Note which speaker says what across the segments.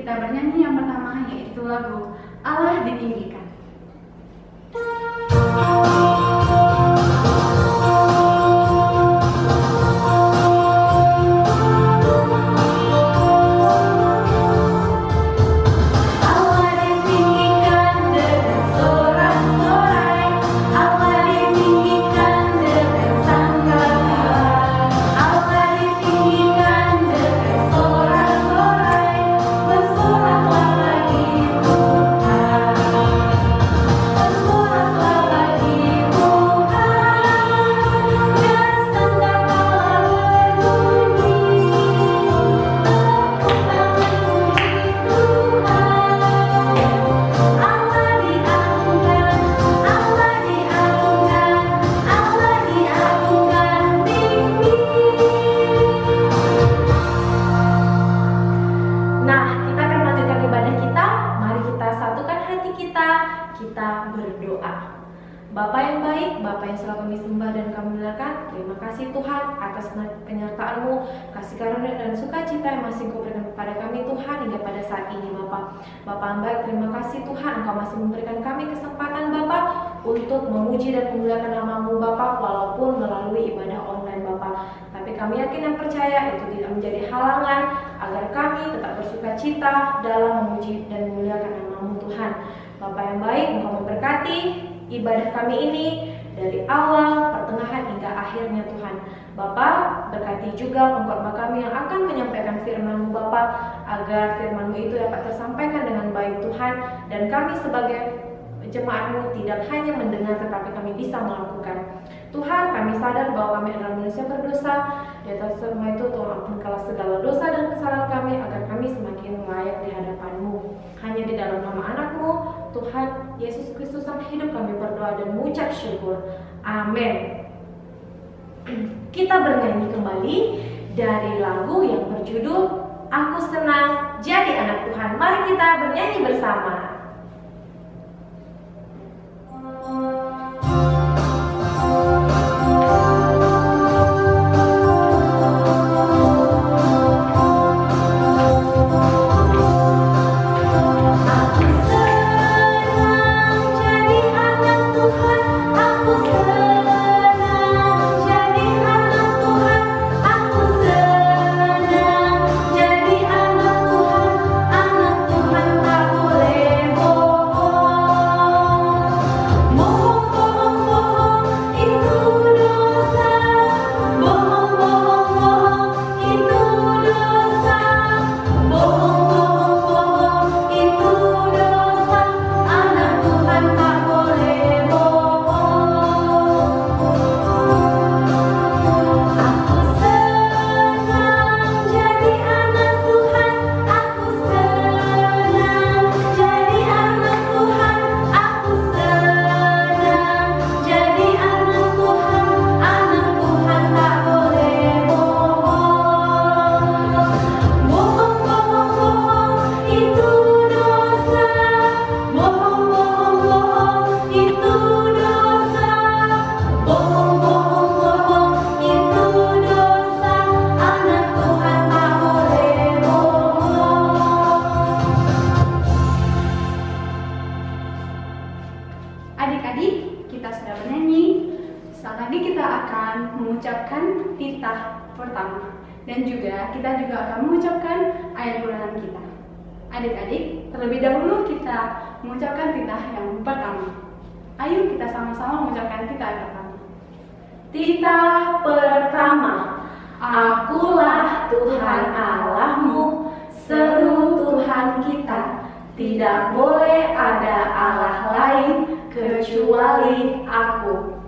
Speaker 1: kita bernyanyi yang pertama, yaitu lagu Allah Ditinggikan. Kita berdoa. Bapa yang baik, Bapa yang selalu kami sembah dan kami muliakan, terima kasih Tuhan atas penyertaan-Mu, kasih karunia dan sukacita yang masih Kau berikan kepada kami Tuhan hingga pada saat ini Bapa. Bapa yang baik, terima kasih Tuhan Engkau masih memberikan kami kesempatan Bapa untuk memuji dan memuliakan nama-Mu Bapa, walaupun melalui ibadah online Bapa. Tapi kami yakin dan percaya itu tidak menjadi halangan agar kami tetap bersukacita dalam memuji dan memuliakan nama-Mu Tuhan. Bapa yang baik, Engkau memberkati ibadah kami ini dari awal, pertengahan hingga akhirnya Tuhan. Bapa, berkati juga pengkhotbah kami yang akan menyampaikan firman-Mu Bapa, agar firman-Mu itu dapat tersampaikan dengan baik Tuhan, dan kami sebagai jemaat-Mu tidak hanya mendengar tetapi kami bisa melakukan. Tuhan, kami sadar bahwa kami adalah manusia berdosa. Di atas semua itu Tuhan ampunilah segala dosa dan kesalahan kami agar kami semakin layak di hadapan-Mu. Hanya di dalam nama anak-Mu Tuhan Yesus Kristus Sang Hidup kami berdoa dan mengucap syukur. Amin. Kita bernyanyi kembali dari lagu yang berjudul Aku Senang Jadi Anak Tuhan. Mari kita bernyanyi bersama. Adik-adik, kita sudah bernyanyi. Saat lagi kita akan mengucapkan titah pertama, dan juga kita akan mengucapkan ayat bulanan kita. Adik-adik, terlebih dahulu kita mengucapkan titah yang pertama. Ayo kita sama-sama mengucapkan titah yang pertama. Titah pertama. Akulah Tuhan Allahmu, seru Tuhan kita. Tidak boleh ada Allah lain kecuali Aku.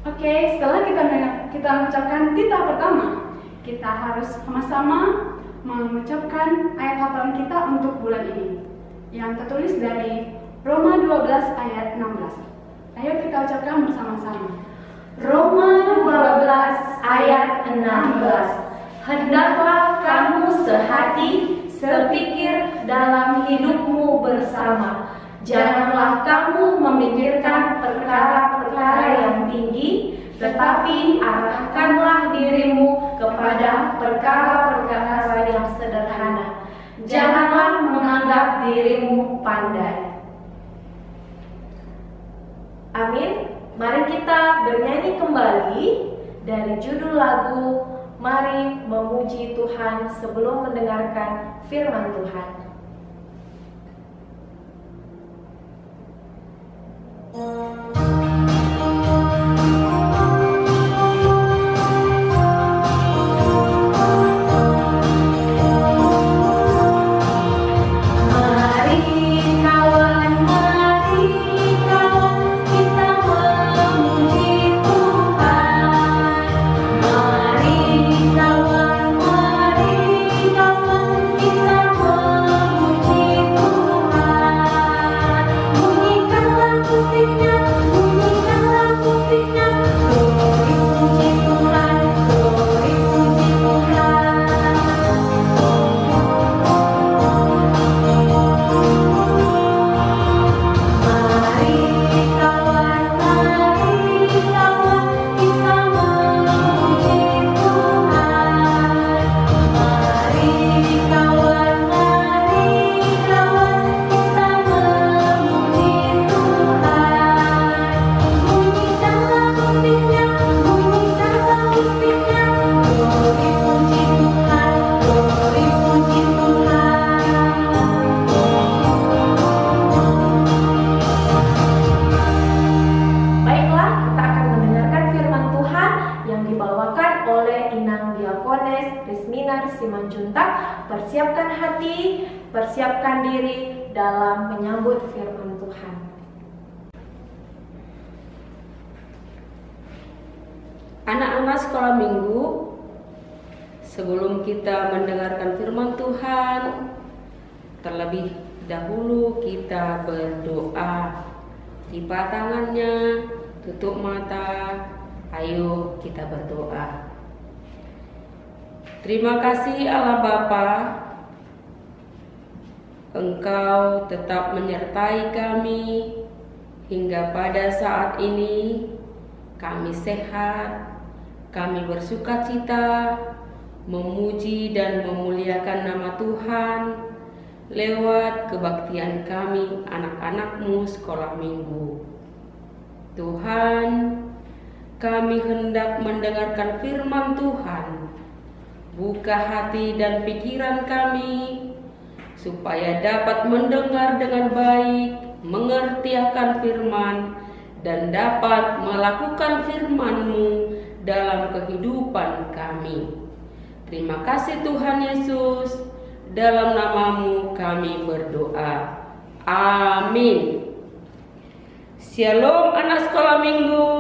Speaker 1: Oke, setelah kita mengucapkan titah pertama, kita harus sama-sama mengucapkan ayat hafalan kita untuk bulan ini, yang tertulis dari Roma 12 ayat 16. Ayo kita ucapkan bersama-sama. Roma 12 ayat 16. Hendaklah kamu sehati, sepikir dalam hidupmu bersama. Janganlah kamu memikirkan perkara-perkara yang tinggi, tetapi arahkanlah dirimu kepada perkara-perkara yang sederhana. Janganlah menganggap dirimu pandai. Amin. Mari kita bernyanyi kembali dari judul lagu Mari Memuji Tuhan sebelum mendengarkan firman Tuhan. Persiapkan hati, persiapkan diri dalam menyambut firman Tuhan.
Speaker 2: Anak-anak sekolah minggu, sebelum kita mendengarkan firman Tuhan, terlebih dahulu kita berdoa. Lipat tangannya, tutup mata, ayo kita berdoa. Terima kasih Allah Bapa, Engkau tetap menyertai kami hingga pada saat ini. Kami sehat, kami bersukacita, memuji dan memuliakan nama Tuhan lewat kebaktian kami anak-anak-Mu sekolah minggu. Tuhan, kami hendak mendengarkan firman Tuhan. Buka hati dan pikiran kami, supaya dapat mendengar dengan baik, mengerti akan firman, dan dapat melakukan firman-Mu dalam kehidupan kami. Terima kasih Tuhan Yesus, dalam nama-Mu kami berdoa. Amin. Shalom anak sekolah minggu.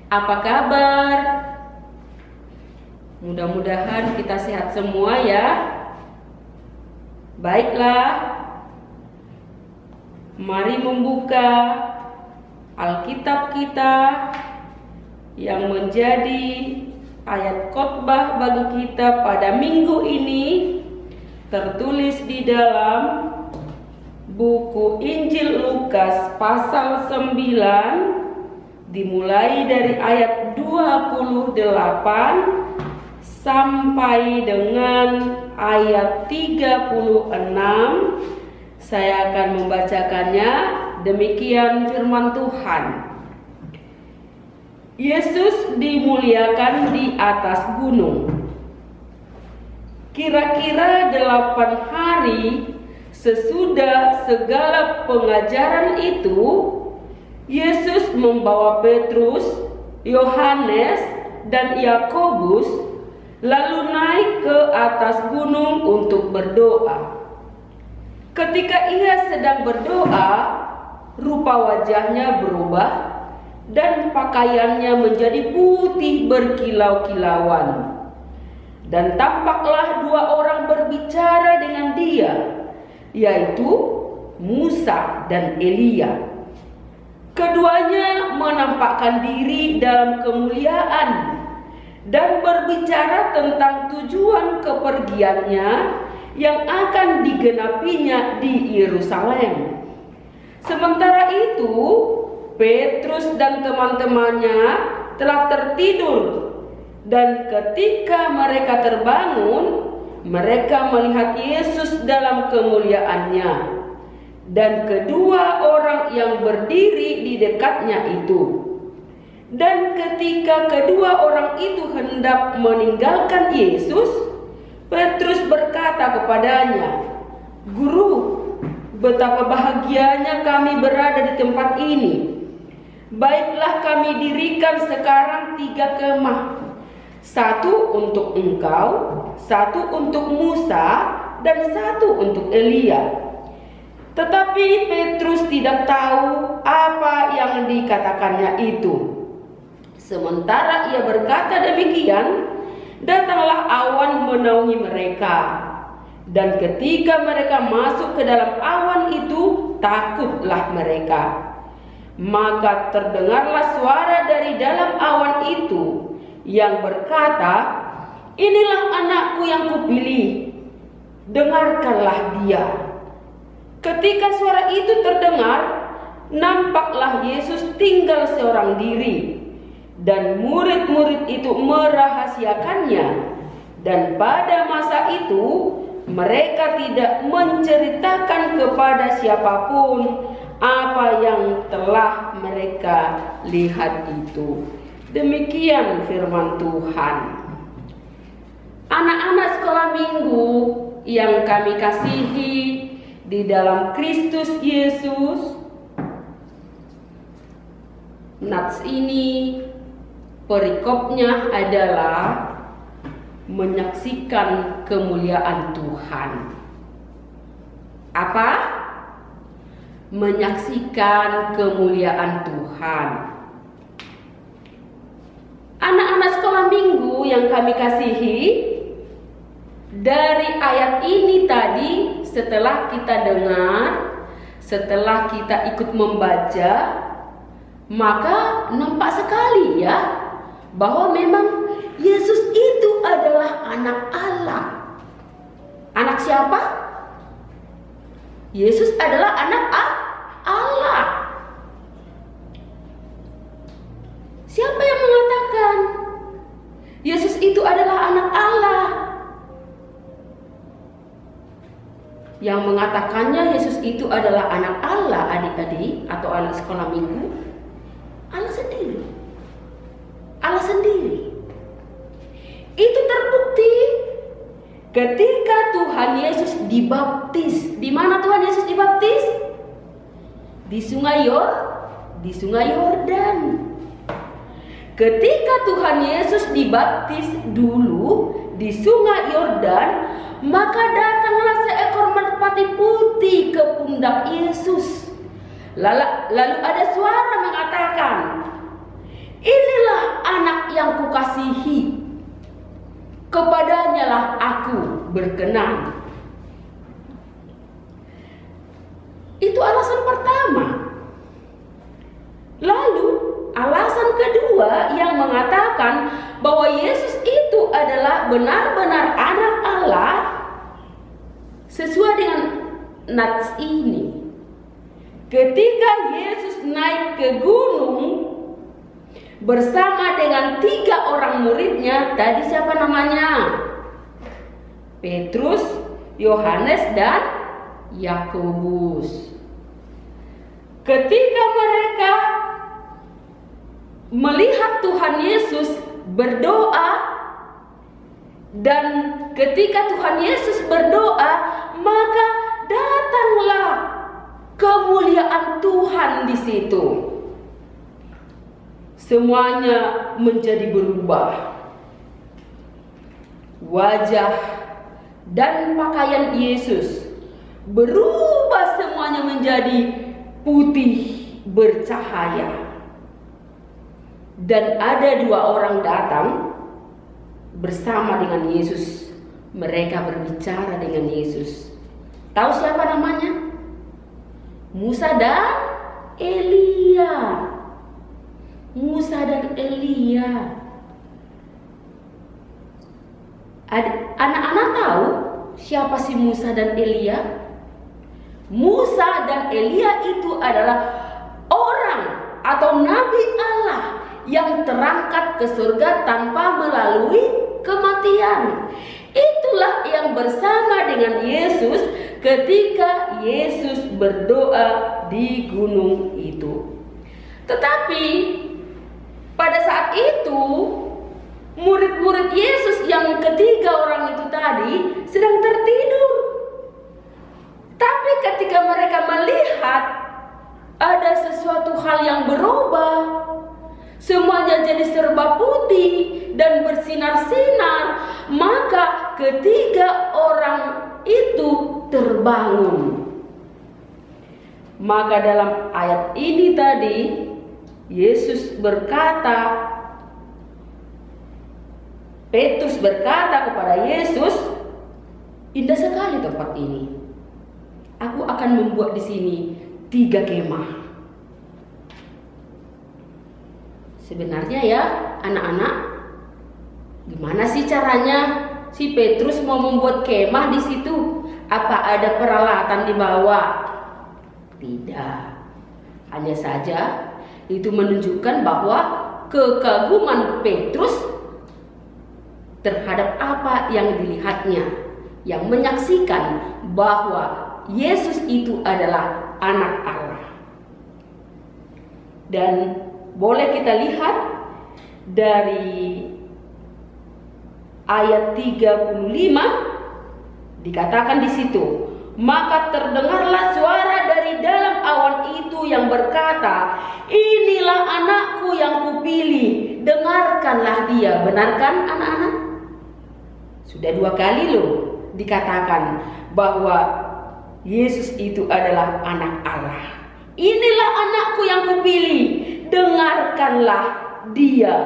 Speaker 2: Apa kabar? Mudah-mudahan kita sehat semua ya. Baiklah, mari membuka Alkitab kita yang menjadi ayat khotbah bagi kita pada minggu ini, tertulis di dalam buku Injil Lukas pasal 9, dimulai dari ayat 28 sampai dengan ayat 36. Saya akan membacakannya. Demikian firman Tuhan. Yesus dimuliakan di atas gunung. Kira-kira 8 hari sesudah segala pengajaran itu, Yesus membawa Petrus, Yohanes, dan Yakobus lalu naik ke atas gunung untuk berdoa. Ketika ia sedang berdoa, rupa wajahnya berubah dan pakaiannya menjadi putih berkilau-kilauan. Dan tampaklah 2 orang berbicara dengan dia, yaitu Musa dan Elia. Keduanya menampakkan diri dalam kemuliaan dan berbicara tentang tujuan kepergiannya yang akan digenapinya di Yerusalem. Sementara itu, Petrus dan teman-temannya telah tertidur, dan ketika mereka terbangun, mereka melihat Yesus dalam kemuliaannya dan kedua orang yang berdiri di dekatnya itu. Dan ketika kedua orang itu hendak meninggalkan Yesus, Petrus berkata kepadanya, "Guru, betapa bahagianya kami berada di tempat ini. Baiklah kami dirikan sekarang 3 kemah. Satu untuk engkau, satu untuk Musa, dan satu untuk Elia." Tetapi Petrus tidak tahu apa yang dikatakannya itu. Sementara ia berkata demikian, datanglah awan menaungi mereka. Dan ketika mereka masuk ke dalam awan itu, takutlah mereka. Maka terdengarlah suara dari dalam awan itu yang berkata, "Inilah anakku yang kupilih, dengarkanlah dia." Ketika suara itu terdengar, nampaklah Yesus tinggal seorang diri, dan murid-murid itu merahasiakannya. Dan pada masa itu mereka tidak menceritakan kepada siapapun apa yang telah mereka lihat itu. Demikian firman Tuhan. Anak-anak sekolah minggu yang kami kasihi di dalam Kristus Yesus, nats ini perikopnya adalah menyaksikan kemuliaan Tuhan. Apa? Menyaksikan kemuliaan Tuhan. Anak-anak sekolah minggu yang kami kasihi, dari ayat ini tadi setelah kita dengar, setelah kita ikut membaca, maka nampak sekali ya bahwa memang Yesus itu adalah anak Allah. Anak siapa? Yesus adalah anak Allah. Siapa yang mengatakan Yesus itu adalah anak Allah? Yang mengatakannya Yesus itu adalah anak Allah, adik-adik atau anak sekolah minggu, Allah sendiri. Allah sendiri. Itu terbukti ketika Tuhan Yesus dibaptis. Di mana Tuhan Yesus dibaptis? Di Sungai Yordan. Ketika Tuhan Yesus dibaptis dulu di Sungai Yordan, maka datanglah seekor merpati putih ke pundak Yesus. Lalu ada suara mengatakan, "Inilah anak yang kukasihi, kepadanya lah aku berkenan." Itu alasan pertama. Lalu alasan kedua yang mengatakan bahwa Yesus itu adalah benar-benar anak Allah sesuai dengan nats ini. Ketika Yesus naik ke gunung bersama dengan 3 orang muridnya, tadi siapa namanya? Petrus, Yohanes, dan Yakobus. Ketika mereka melihat Tuhan Yesus berdoa, dan ketika Tuhan Yesus berdoa, maka datanglah kemuliaan Tuhan di situ. Semuanya menjadi berubah. Wajah dan pakaian Yesus berubah, semuanya menjadi putih bercahaya. Dan ada 2 orang datang bersama dengan Yesus. Mereka berbicara dengan Yesus. Tahu siapa namanya? Musa dan Elia. Musa dan Elia. Anak-anak tahu siapa si Musa dan Elia? Musa dan Elia itu adalah orang atau nabi Allah yang terangkat ke surga tanpa melalui kematian. Itulah yang bersama dengan Yesus ketika Yesus berdoa di gunung itu. Tetapi pada saat itu murid-murid Yesus yang ketiga orang itu tadi sedang tertidur. Tapi ketika mereka melihat ada sesuatu hal yang berubah, semuanya jadi serba putih dan bersinar-sinar, maka ketiga orang itu terbangun. Maka dalam ayat ini tadi Yesus berkata, Petrus berkata kepada Yesus, "Indah sekali tempat ini. Aku akan membuat di sini 3 kemah." Sebenarnya ya anak-anak, gimana sih caranya si Petrus mau membuat kemah di situ? Apa ada peralatan dibawa? Tidak. Hanya saja itu menunjukkan bahwa kekaguman Petrus terhadap apa yang dilihatnya, yang menyaksikan bahwa Yesus itu adalah anak Allah. Dan boleh kita lihat dari ayat 35, dikatakan di situ, "Maka terdengarlah suara dari dalam awan itu yang berkata, 'Inilah anakku yang kupilih, dengarkanlah dia.'" Benar kan anak-anak? Sudah 2 kali loh dikatakan bahwa Yesus itu adalah anak Allah. "Inilah anakku yang kupilih, dengarkanlah dia."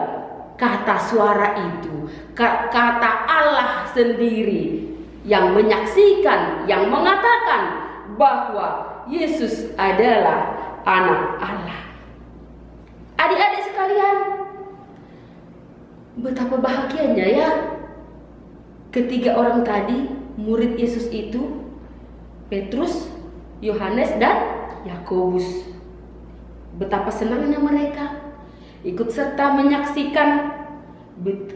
Speaker 2: Kata suara itu, kata Allah sendiri yang menyaksikan, yang mengatakan bahwa Yesus adalah anak Allah. Adik-adik sekalian, betapa bahagianya ya ketiga orang tadi, murid Yesus itu, Petrus, Yohanes, dan Yakobus. Betapa senangnya mereka ikut serta menyaksikan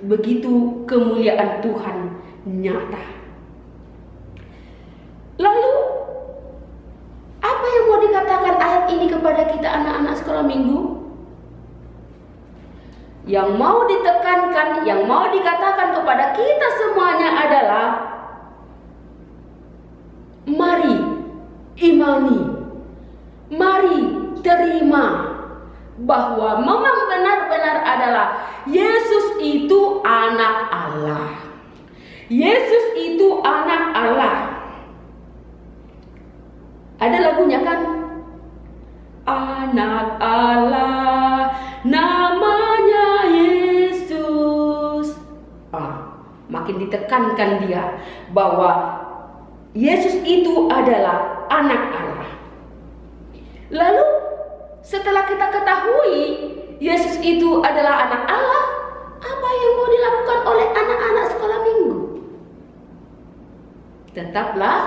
Speaker 2: begitu kemuliaan Tuhan nyata. Lalu apa yang mau dikatakan ayat ini kepada kita anak-anak sekolah minggu? Yang mau ditekankan, yang mau dikatakan kepada kita semuanya adalah, mari imani, mari terima bahwa memang benar-benar adalah Yesus itu anak Allah. Yesus itu anak Allah. Ada lagunya kan? Anak Allah, namanya Yesus. Makin ditekankan dia bahwa Yesus itu adalah anak Allah. Lalu setelah kita ketahui Yesus itu adalah anak Allah, apa yang mau dilakukan oleh anak-anak sekolah minggu? Tetaplah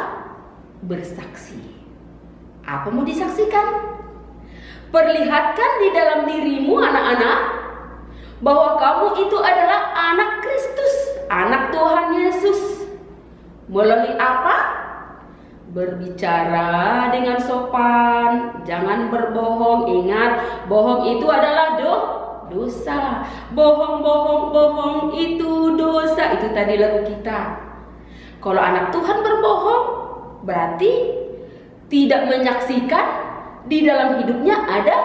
Speaker 2: bersaksi. Apa mau disaksikan? Perlihatkan di dalam dirimu anak-anak bahwa kamu itu adalah anak Kristus, anak Tuhan Yesus. Melalui apa? Berbicara dengan sopan, jangan berbohong. Ingat, bohong itu adalah dosa. Bohong itu dosa. Itu tadi lagu kita. Kalau anak Tuhan berbohong, berarti tidak menyaksikan di dalam hidupnya ada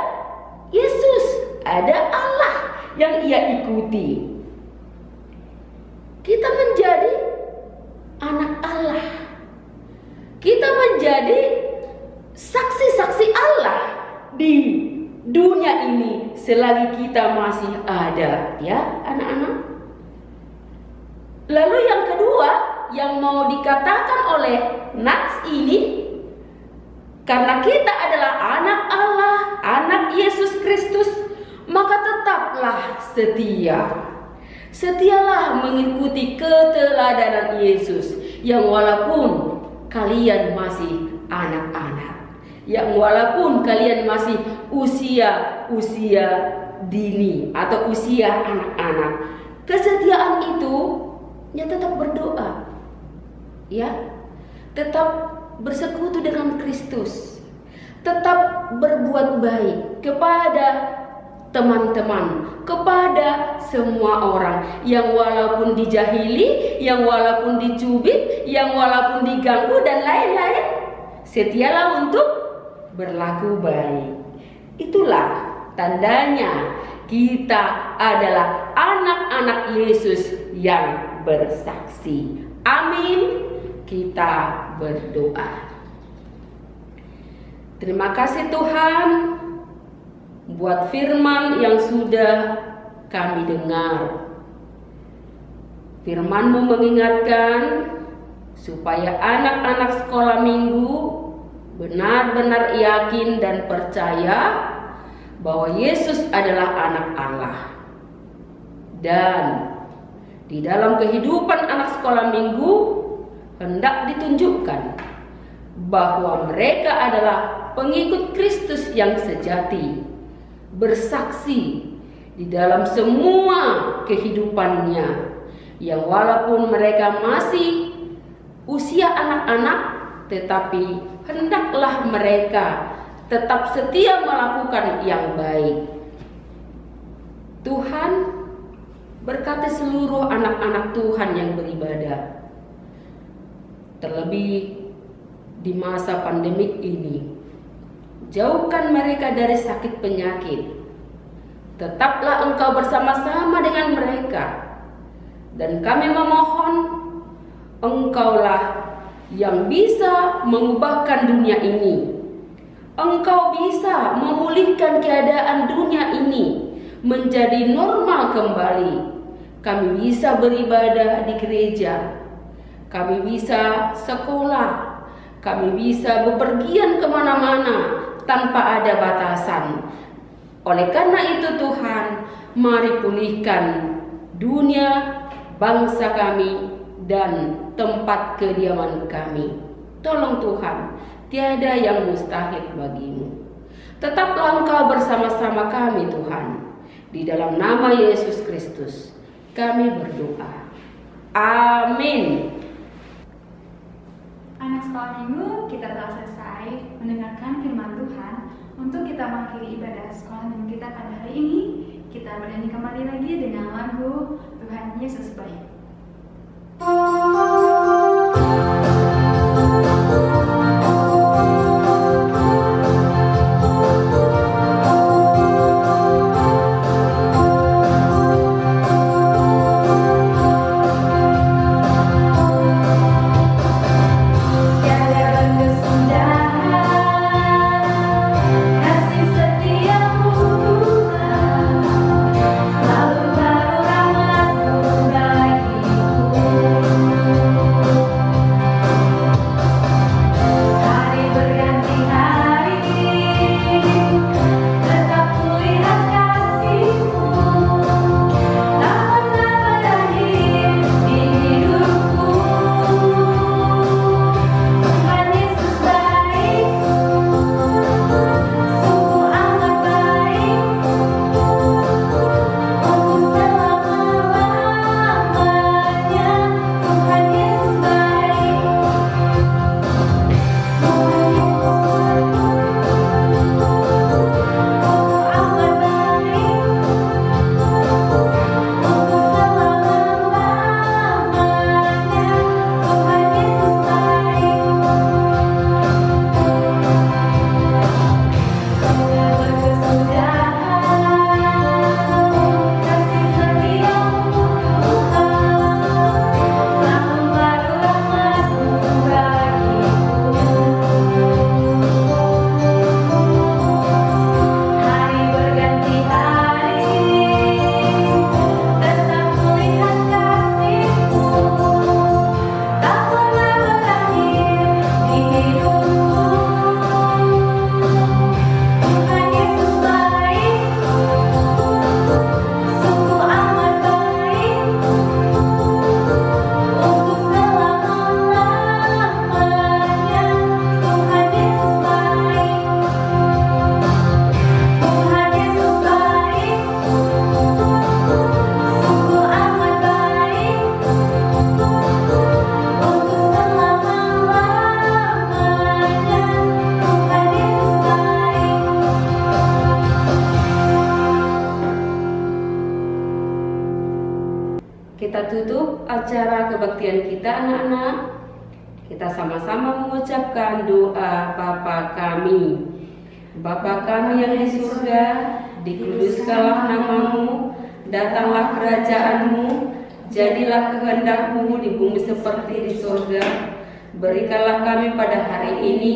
Speaker 2: Yesus, ada Allah yang ia ikuti. Kita menjadi anak Allah. Kita menjadi saksi-saksi Allah di dunia ini selagi kita masih ada, ya anak-anak. Lalu yang kedua yang mau dikatakan oleh nats ini, karena kita adalah anak Allah, anak Yesus Kristus, maka tetaplah setia. Setialah mengikuti keteladanan Yesus, yang walaupun kalian masih anak-anak, yang walaupun kalian masih usia dini atau usia anak-anak, kesetiaan itu ya tetap berdoa, ya, tetap bersekutu dengan Kristus, tetap berbuat baik kepada teman-teman, kepada semua orang yang walaupun dijahili, yang walaupun dicubit, yang walaupun diganggu dan lain-lain, setialah untuk berlaku baik. Itulah tandanya kita adalah anak-anak Yesus yang bersaksi. Amin. Kita berdoa. Terima kasih Tuhan buat firman yang sudah kami dengar. Firman-Mu mengingatkan supaya anak-anak sekolah minggu benar-benar yakin dan percaya bahwa Yesus adalah anak Allah. Dan di dalam kehidupan anak sekolah minggu hendak ditunjukkan bahwa mereka adalah pengikut Kristus yang sejati, bersaksi di dalam semua kehidupannya, yang walaupun mereka masih usia anak-anak, tetapi hendaklah mereka tetap setia melakukan yang baik. Tuhan berkati seluruh anak-anak Tuhan yang beribadah, terlebih di masa pandemik ini. Jauhkan mereka dari sakit penyakit. Tetaplah Engkau bersama-sama dengan mereka. Dan kami memohon, Engkaulah yang bisa mengubahkan dunia ini. Engkau bisa memulihkan keadaan dunia ini menjadi normal kembali. Kami bisa beribadah di gereja, kami bisa sekolah, kami bisa bepergian kemana-mana tanpa ada batasan. Oleh karena itu Tuhan, mari pulihkan dunia, bangsa kami, dan tempat kediaman kami. Tolong Tuhan, tiada yang mustahil bagimu. Tetaplah Engkau bersama-sama kami Tuhan. Di dalam nama Yesus Kristus kami berdoa. Amin.
Speaker 3: Anak sekolah minggu, kita telah selesai mendengarkan firman Tuhan. Untuk kita mengakhiri ibadah sekolah minggu kita pada hari ini, kita bernyanyi kembali lagi dengan lagu Tuhan Yesus Baik.
Speaker 1: Selalu baru rahmat-Mu bagiku.
Speaker 2: acara kebaktian kita anak-anak, kita sama-sama mengucapkan doa Bapa kami. Bapa kami yang di surga, dikuduskanlah namamu, datanglah kerajaanmu, jadilah kehendak-Mu di bumi seperti di surga. Berikanlah kami pada hari ini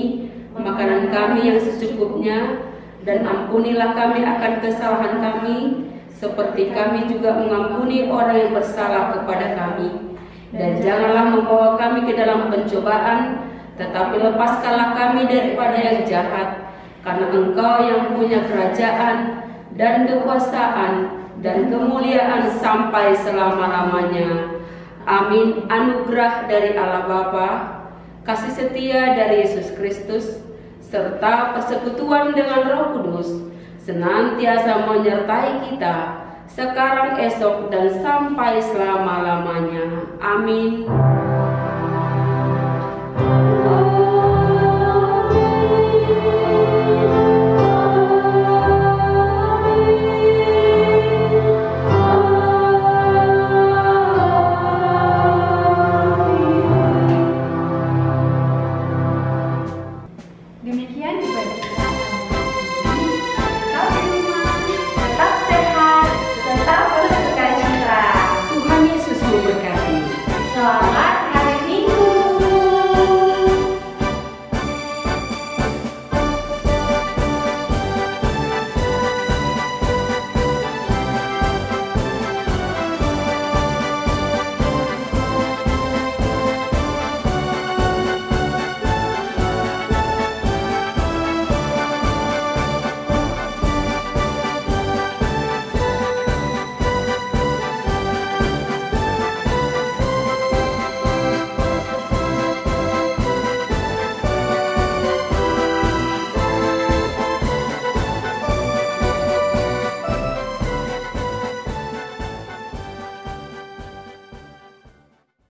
Speaker 2: makanan kami yang secukupnya, dan ampunilah kami akan kesalahan kami, seperti kami juga mengampuni orang yang bersalah kepada kami. Dan janganlah membawa kami ke dalam pencobaan, tetapi lepaskanlah kami daripada yang jahat, karena Engkau yang punya kerajaan dan kekuasaan dan kemuliaan sampai selama-lamanya. Amin. Anugerah dari Allah Bapa, kasih setia dari Yesus Kristus, serta persekutuan dengan Roh Kudus senantiasa menyertai kita sekarang, esok, dan sampai selama-lamanya. Amin.